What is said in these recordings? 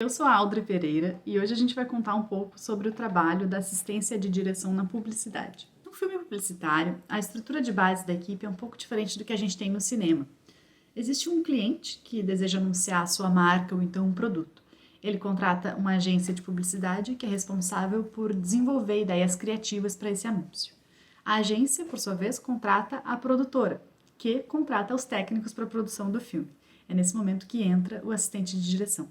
Eu sou a Audrey Pereira e hoje a gente vai contar um pouco sobre o trabalho da assistência de direção na publicidade. No filme publicitário, a estrutura de base da equipe é um pouco diferente do que a gente tem no cinema. Existe um cliente que deseja anunciar a sua marca ou então um produto. Ele contrata uma agência de publicidade que é responsável por desenvolver ideias criativas para esse anúncio. A agência, por sua vez, contrata a produtora, que contrata os técnicos para a produção do filme. É nesse momento que entra o assistente de direção.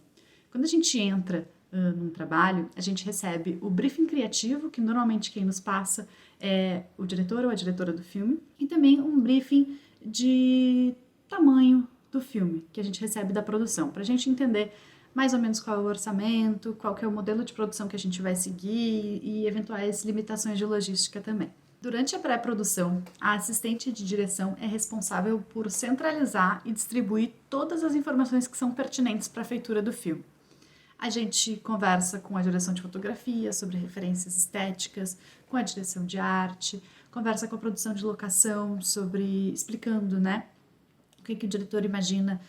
Quando a gente entra num trabalho, a gente recebe o briefing criativo, que normalmente quem nos passa é o diretor ou a diretora do filme, e também um briefing de tamanho do filme, que a gente recebe da produção, para a gente entender mais ou menos qual é o orçamento, qual que é o modelo de produção que a gente vai seguir e eventuais limitações de logística também. Durante a pré-produção, a assistente de direção é responsável por centralizar e distribuir todas as informações que são pertinentes para a feitura do filme. A gente conversa com a direção de fotografia sobre referências estéticas, com a direção de arte, conversa com a produção de locação sobre explicando, o que o diretor imagina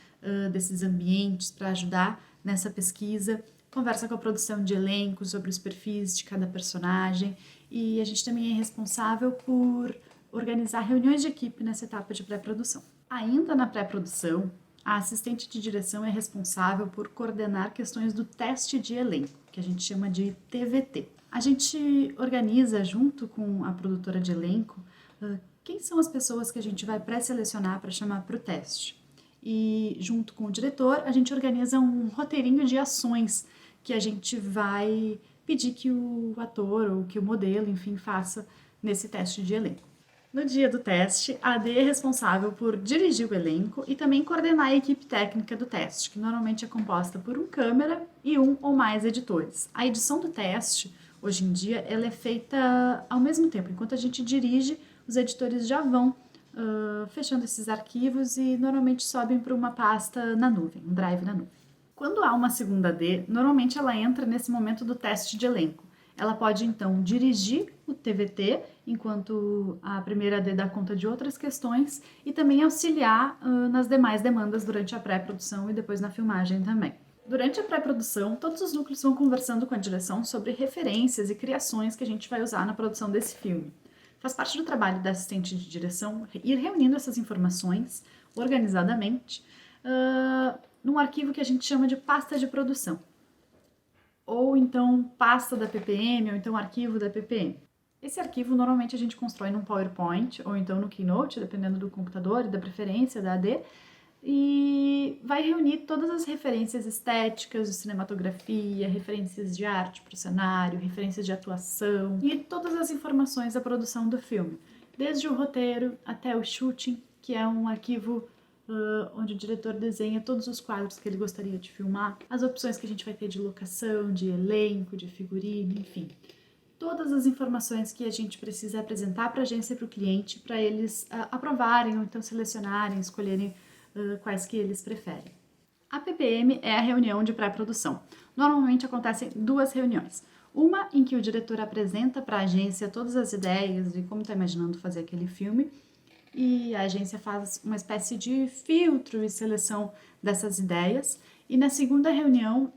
desses ambientes para ajudar nessa pesquisa, conversa com a produção de elenco sobre os perfis de cada personagem e a gente também é responsável por organizar reuniões de equipe nessa etapa de pré-produção. Ainda na pré-produção, a assistente de direção é responsável por coordenar questões do teste de elenco, que a gente chama de TVT. A gente organiza, junto com a produtora de elenco, quem são as pessoas que a gente vai pré-selecionar para chamar para o teste. E, junto com o diretor, a gente organiza um roteirinho de ações que a gente vai pedir que o ator ou que o modelo, enfim, faça nesse teste de elenco. No dia do teste, a AD é responsável por dirigir o elenco e também coordenar a equipe técnica do teste, que normalmente é composta por um câmera e um ou mais editores. A edição do teste, hoje em dia, ela é feita ao mesmo tempo. Enquanto a gente dirige, os editores já vão fechando esses arquivos e normalmente sobem para uma pasta na nuvem, um drive na nuvem. Quando há uma segunda AD, normalmente ela entra nesse momento do teste de elenco. Ela pode, então, dirigir o TVT, enquanto a primeira AD dá conta de outras questões, e também auxiliar nas demais demandas durante a pré-produção e depois na filmagem também. Durante a pré-produção, todos os núcleos vão conversando com a direção sobre referências e criações que a gente vai usar na produção desse filme. Faz parte do trabalho da assistente de direção ir reunindo essas informações organizadamente num arquivo que a gente chama de pasta de produção, ou então pasta da PPM, ou então arquivo da PPM. Esse arquivo normalmente a gente constrói num PowerPoint, ou então no Keynote, dependendo do computador e da preferência da AD, e vai reunir todas as referências estéticas de cinematografia, referências de arte para o cenário, referências de atuação e todas as informações da produção do filme, desde o roteiro até o shooting, que é um arquivo onde o diretor desenha todos os quadros que ele gostaria de filmar, as opções que a gente vai ter de locação, de elenco, de figurino, enfim. Todas as informações que a gente precisa apresentar para a agência e para o cliente, para eles aprovarem ou então selecionarem, escolherem quais que eles preferem. A PPM é a reunião de pré-produção. Normalmente acontecem duas reuniões. Uma em que o diretor apresenta para a agência todas as ideias de como está imaginando fazer aquele filme, e a agência faz uma espécie de filtro e seleção dessas ideias. E na segunda reunião,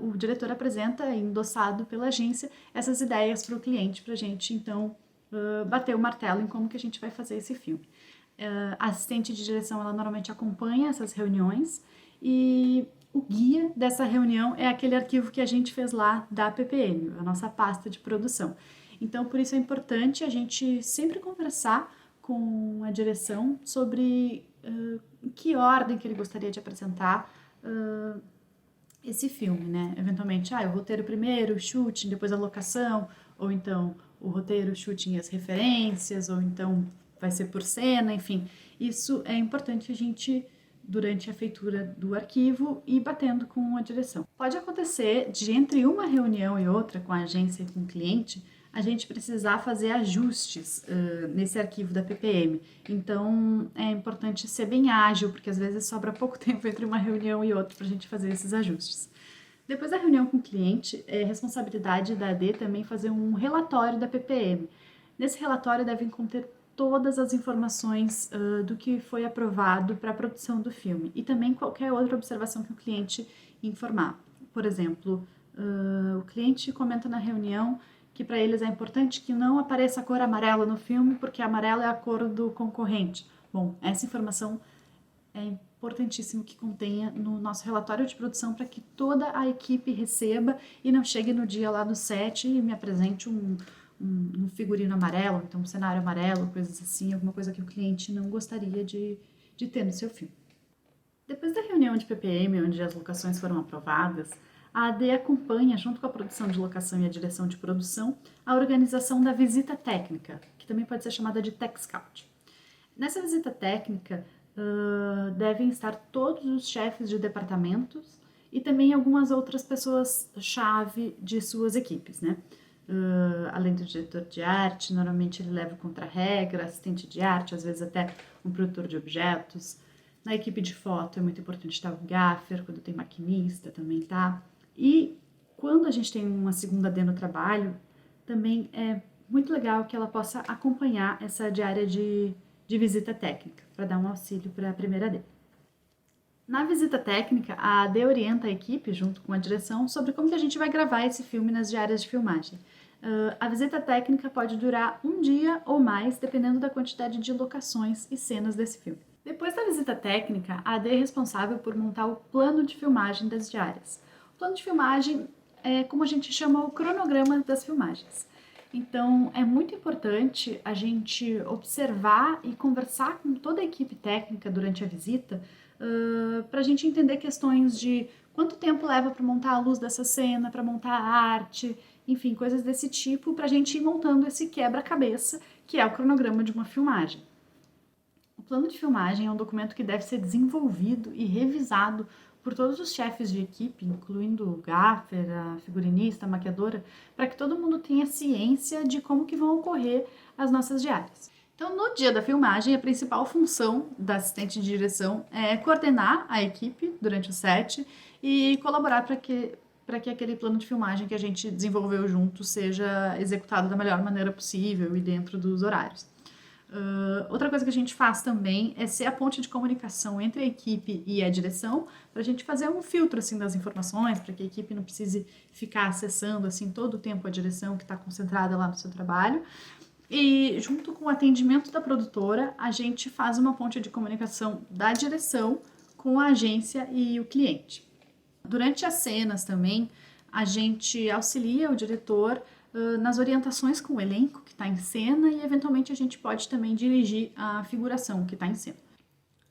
o diretor apresenta, endossado pela agência, essas ideias para o cliente, para a gente, então, bater o martelo em como que a gente vai fazer esse filme. A assistente de direção, ela normalmente acompanha essas reuniões e o guia dessa reunião é aquele arquivo que a gente fez lá da PPM, a nossa pasta de produção. Então, por isso é importante a gente sempre conversar com a direção sobre em que ordem que ele gostaria de apresentar esse filme, Eventualmente, o roteiro primeiro, o shooting, depois a locação, ou então o roteiro, o shooting e as referências, ou então vai ser por cena, enfim. Isso é importante a gente, durante a feitura do arquivo, ir batendo com a direção. Pode acontecer de, entre uma reunião e outra, com a agência e com o cliente, a gente precisar fazer ajustes nesse arquivo da PPM. Então, é importante ser bem ágil, porque às vezes sobra pouco tempo entre uma reunião e outra para a gente fazer esses ajustes. Depois da reunião com o cliente, é responsabilidade da AD também fazer um relatório da PPM. Nesse relatório devem conter todas as informações do que foi aprovado para a produção do filme e também qualquer outra observação que o cliente informar. por exemplo, o cliente comenta na reunião que para eles é importante que não apareça a cor amarela no filme, porque amarelo é a cor do concorrente. Bom, essa informação é importantíssimo que contenha no nosso relatório de produção para que toda a equipe receba e não chegue no dia lá do set e me apresente um figurino amarelo, então um cenário amarelo, coisas assim, alguma coisa que o cliente não gostaria de ter no seu filme. Depois da reunião de PPM, onde as locações foram aprovadas, a AD acompanha, junto com a produção de locação e a direção de produção, a organização da visita técnica, que também pode ser chamada de Tech Scout. Nessa visita técnica, devem estar todos os chefes de departamentos e também algumas outras pessoas-chave de suas equipes, né? Além do diretor de arte, normalmente ele leva o contra-regra, assistente de arte, às vezes até um produtor de objetos. Na equipe de foto é muito importante estar o gaffer, quando tem maquinista também tá. E quando a gente tem uma segunda D no trabalho, também é muito legal que ela possa acompanhar essa diária de visita técnica, para dar um auxílio para a primeira D. Na visita técnica, a AD orienta a equipe, junto com a direção, sobre como que a gente vai gravar esse filme nas diárias de filmagem. A visita técnica pode durar um dia ou mais, dependendo da quantidade de locações e cenas desse filme. Depois da visita técnica, a AD é responsável por montar o plano de filmagem das diárias. O plano de filmagem é como a gente chama o cronograma das filmagens. Então, é muito importante a gente observar e conversar com toda a equipe técnica durante a visita para a gente entender questões de quanto tempo leva para montar a luz dessa cena, para montar a arte, enfim, coisas desse tipo, para a gente ir montando esse quebra-cabeça que é o cronograma de uma filmagem. O plano de filmagem é um documento que deve ser desenvolvido e revisado por todos os chefes de equipe, incluindo o gaffer, a figurinista, a maquiadora, para que todo mundo tenha ciência de como que vão ocorrer as nossas diárias. Então, no dia da filmagem, a principal função da assistente de direção é coordenar a equipe durante o set e colaborar para que aquele plano de filmagem que a gente desenvolveu junto seja executado da melhor maneira possível e dentro dos horários. Outra coisa que a gente faz também é ser a ponte de comunicação entre a equipe e a direção, para a gente fazer um filtro assim, das informações, para que a equipe não precise ficar acessando assim, todo o tempo a direção que está concentrada lá no seu trabalho. E junto com o atendimento da produtora, a gente faz uma ponte de comunicação da direção com a agência e o cliente. Durante as cenas também, a gente auxilia o diretor nas orientações com o elenco que está em cena e eventualmente a gente pode também dirigir a figuração que está em cena.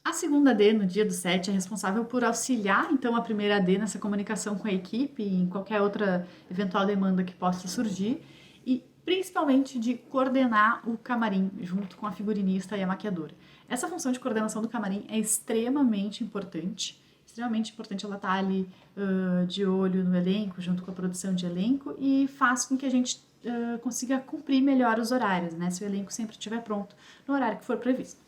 A segunda D no dia do set é responsável por auxiliar então a primeira D nessa comunicação com a equipe e em qualquer outra eventual demanda que possa surgir e principalmente de coordenar o camarim junto com a figurinista e a maquiadora. Essa função de coordenação do camarim é extremamente importante ela estar ali de olho no elenco, junto com a produção de elenco, e faz com que a gente consiga cumprir melhor os horários, né? Se o elenco sempre estiver pronto no horário que for previsto.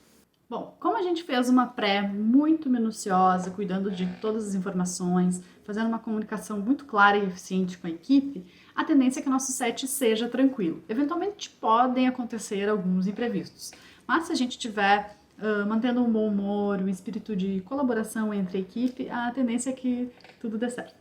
Bom, como a gente fez uma pré muito minuciosa, cuidando de todas as informações, fazendo uma comunicação muito clara e eficiente com a equipe, a tendência é que o nosso set seja tranquilo. Eventualmente podem acontecer alguns imprevistos, mas se a gente tiver mantendo um bom humor, um espírito de colaboração entre a equipe, a tendência é que tudo dê certo.